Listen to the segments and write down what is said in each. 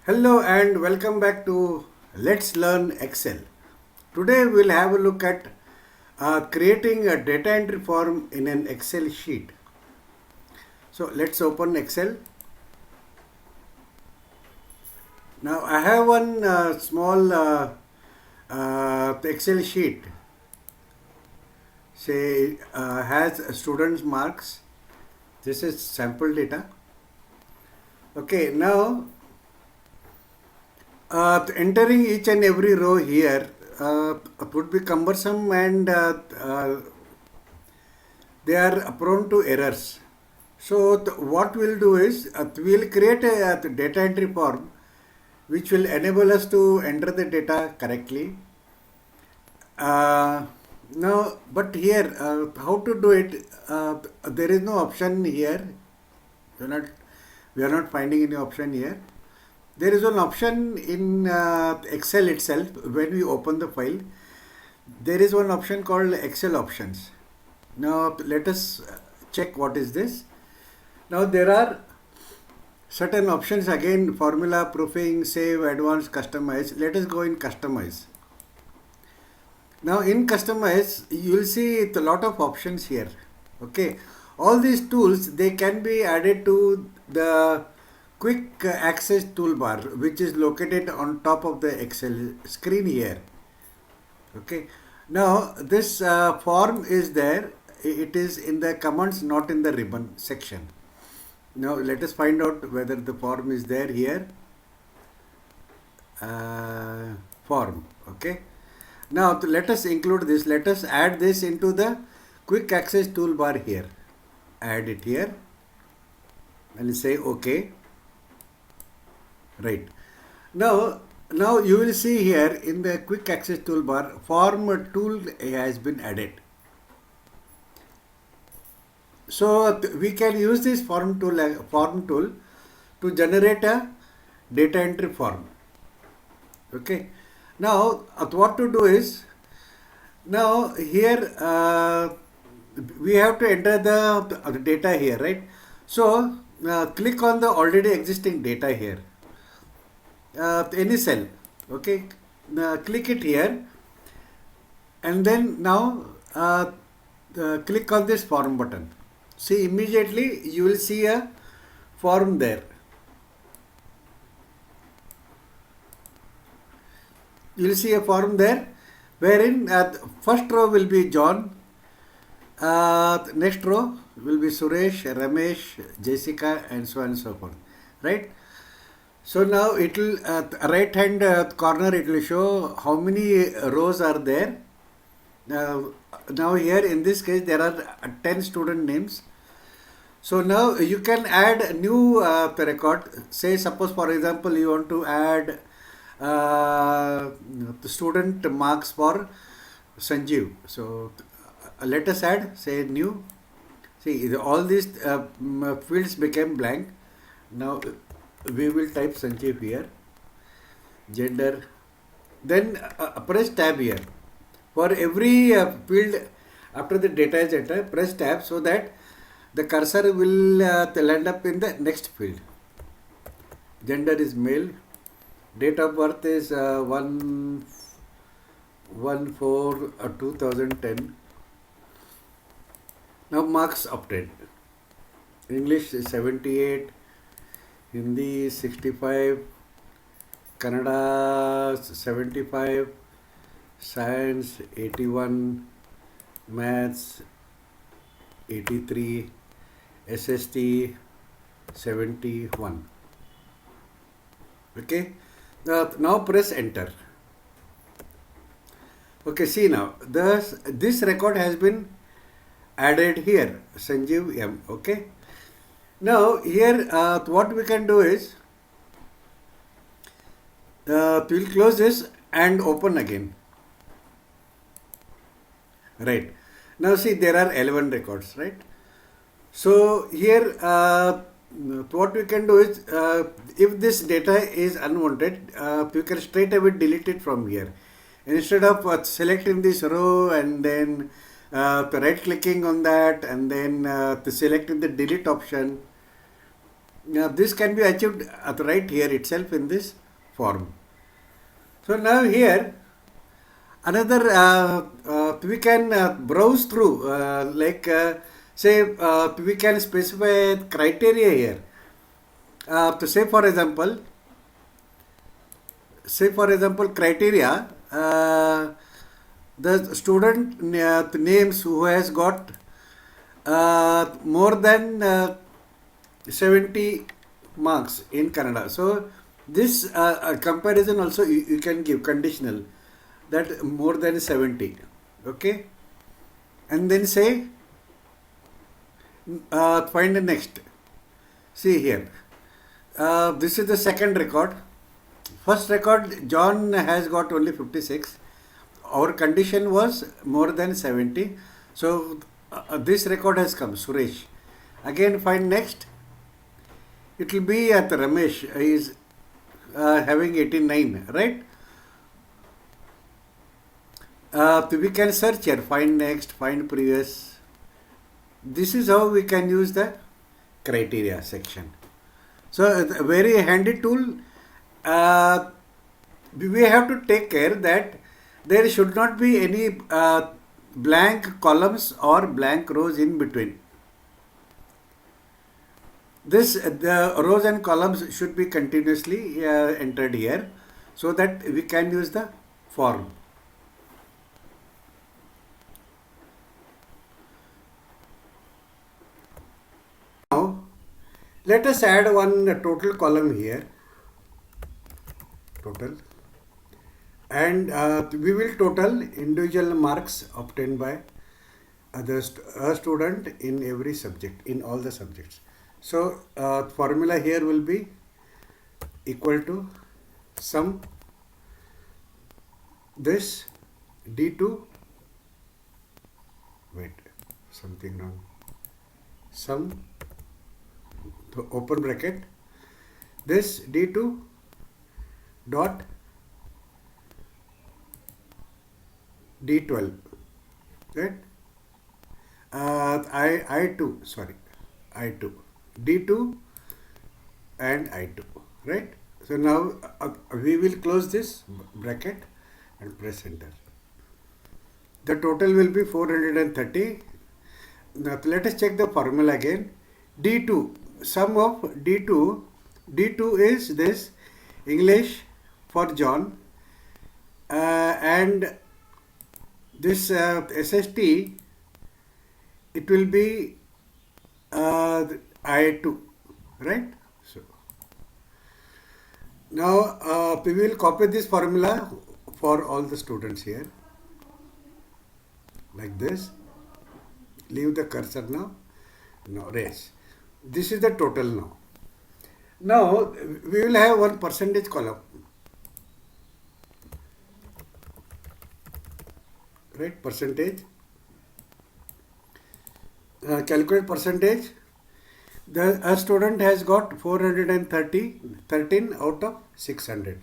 Hello and welcome back to Let's Learn Excel. Today we'll have a look at creating a data entry form in an Excel sheet. So let's open Excel. Now I have one small Excel sheet. Say has students marks. This is sample data. Okay, now entering each and every row here would be cumbersome and they are prone to errors. So what we'll do is we'll create a data entry form which will enable us to enter the data correctly. Now, but here how to do it? There is no option here. We are not finding any option here. There is an option in Excel itself. When we open the file, there is one option called Excel options. Now let us check what is this. Now there are certain options, again formula, proofing, save, advanced, customize. Let us go in customize. Now in customize you will see a lot of options here. Okay, all these tools, they can be added to the quick access toolbar which is located on top of the Excel screen here. Okay, now this form is there. It is in the commands, not in the ribbon section. Now let us find out whether the form is there here. Form. Okay, now let us include this. Let us add this into the quick access toolbar here. Add it here and say OK. Right. Now you will see here in the quick access toolbar, form tool has been added. So we can use this form tool to generate a data entry form. Okay. Now what to do is, now here we have to enter the data here, right? So click on the already existing data here. Any cell. Okay, click it here and then now click on this form button. See, immediately you will see a form there. You will see a form there wherein first row will be John, next row will be Suresh, Ramesh, Jessica, and so on and so forth, right? So now it will right hand corner, it will show how many rows are there. Now here in this case there are 10 student names. So now you can add a new record. Say suppose for example you want to add the student marks for Sanjeev. So let us add, say new. See, all these fields became blank. Now we will type Sanjeev here, gender, then press tab here. For every field after the data is entered, press tab so that the cursor will land up in the next field. Gender is male, date of birth is 1/4/2010. Now marks obtained. English is 78, Hindi 65, Kannada 75, Science 81, Maths 83, SST 71. Okay, now press enter. Okay, see now this record has been added here, Sanjeev M. Okay. Now here what we can do is we'll close this and open again. Right. Now see, there are 11 records, right? So here what we can do is if this data is unwanted, you can straight away delete it from here. Instead of selecting this row and then right clicking on that and then selecting the delete option, this can be achieved right here itself in this form. So now here another we can browse through say we can specify criteria here. To say for example criteria, the student names who has got more than 70 marks in Kannada. So this comparison also you can give conditional, that more than 70. Okay, and then say find the next. See here, this is the second record. First record, John has got only 56. Our condition was more than 70. So this record has come, Suresh. Again find next. It will be at Ramesh. He is having 89, right? We can search here, find next, find previous. This is how we can use the criteria section. So a very handy tool. We have to take care that there should not be any blank columns or blank rows in between. The rows and columns should be continuously entered here so that we can use the form. Now let us add one total column here. Total, and we will total individual marks obtained by a student in every subject, in all the subjects. So formula here will be equal to sum this D2, wait, something wrong, sum, so open bracket, this D2 dot D12, right? I2, sorry, I2, D2 and I2, right? So now we will close this bracket and press enter. The total will be 430. Now let us check the formula again. D2, sum of D2, D2 is this English for John, and this SST, it will be I2, right? So now we will copy this formula for all the students here like this. Leave the cursor now. Now raise. This is the total now. Now we will have one percentage column, right? Percentage. Calculate percentage. A student has got 13 out of 600.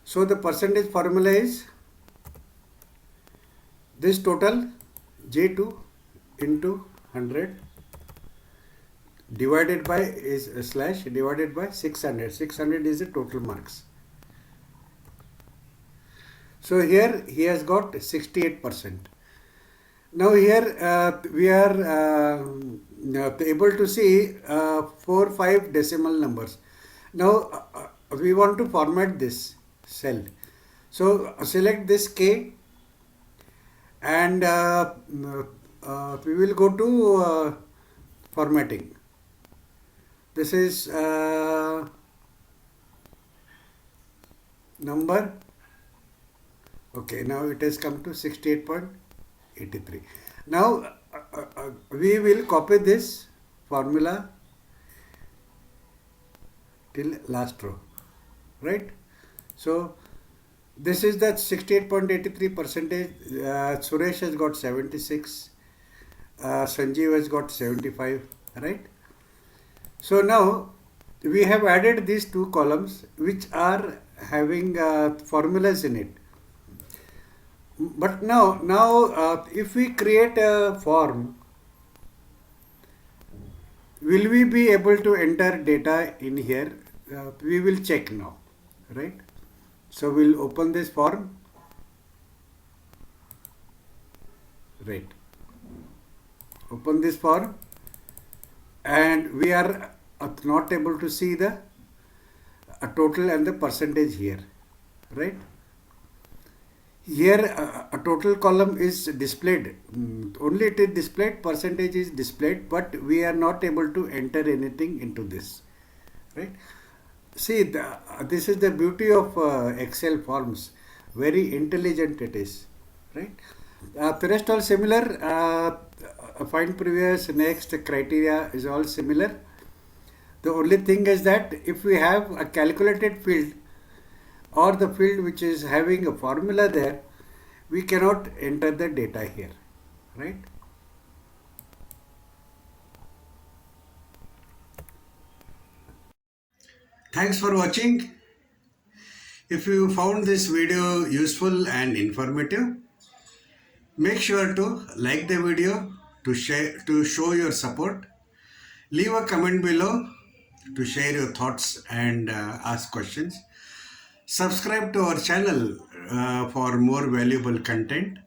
So the percentage formula is this total J2 into 100 divided by is slash divided by 600. 600 is the total marks. So here he has got 68%. Now here we are able to see 4-5 decimal numbers. Now we want to format this cell. So select this K and we will go to formatting. This is number. Okay, now it has come to 68.83. Now we will copy this formula till last row, right? So this is the 68.83 percentage. Suresh has got 76. Sanjeev has got 75, right? So now we have added these two columns which are having formulas in it. But now if we create a form, Will we be able to enter data in here? We will check now, right? So we'll open this form, right? Open this form, and we are not able to see the total and the percentage here, right? Here a total column is displayed. Only it is displayed, percentage is displayed, but we are not able to enter anything into this, right? See, this is the beauty of Excel forms. Very intelligent it is, right? The rest all similar. Find previous, next criteria is all similar. The only thing is that if we have a calculated field or the field which is having a formula there, we cannot enter the data here, right? Thanks for watching. If you found this video useful and informative, make sure to like the video, to show your support. Leave a comment below to share your thoughts and ask questions. Subscribe to our channel for more valuable content.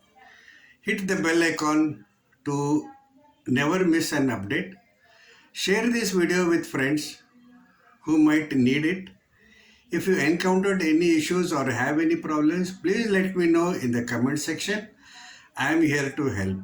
Hit the bell icon to never miss an update. Share this video with friends who might need it. If you encountered any issues or have any problems, please let me know in the comment section. I am here to help.